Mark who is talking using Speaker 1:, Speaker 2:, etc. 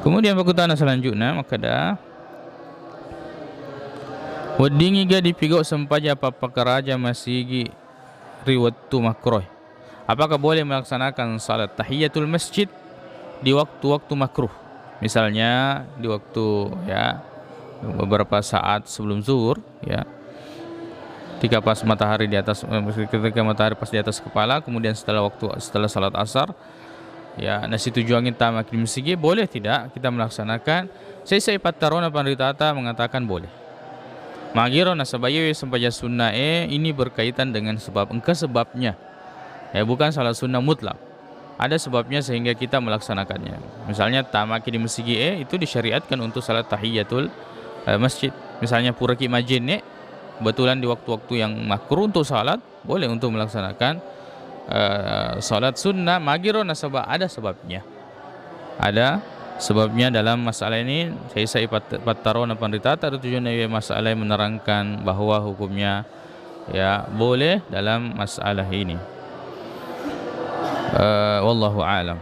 Speaker 1: Kemudian perkataan selanjutnya maka dah wedding ga dipigau sempaja apa pakaraja masigi riwat tu makruh. Apakah boleh melaksanakan salat tahiyatul masjid di waktu-waktu makruh? Misalnya di waktu ya beberapa saat sebelum zuhur ya. Ketika pas matahari di atas, ketika matahari pas di atas kepala, kemudian setelah salat asar ya nasi tujuan kita makin masjid, boleh tidak kita melaksanakan? Saya patarona panditata mengatakan boleh. Magiro nasabayu sempaja sunnah ini berkaitan dengan sebabnya. Ya bukan salat sunnah mutlak. Ada sebabnya sehingga kita melaksanakannya. Misalnya tamaki di masjid itu disyariatkan untuk salat tahiyatul masjid. Misalnya pura Ki Majin kebetulan di waktu-waktu yang makruh untuk salat, boleh untuk melaksanakan salat sunnah. Magiro nasabah ada sebabnya. Ada sebabnya dalam masalah ini. Saya patarona panditata ada tujuan masalah yang menerangkan bahwa hukumnya ya boleh dalam masalah ini. Wallahu a'lam.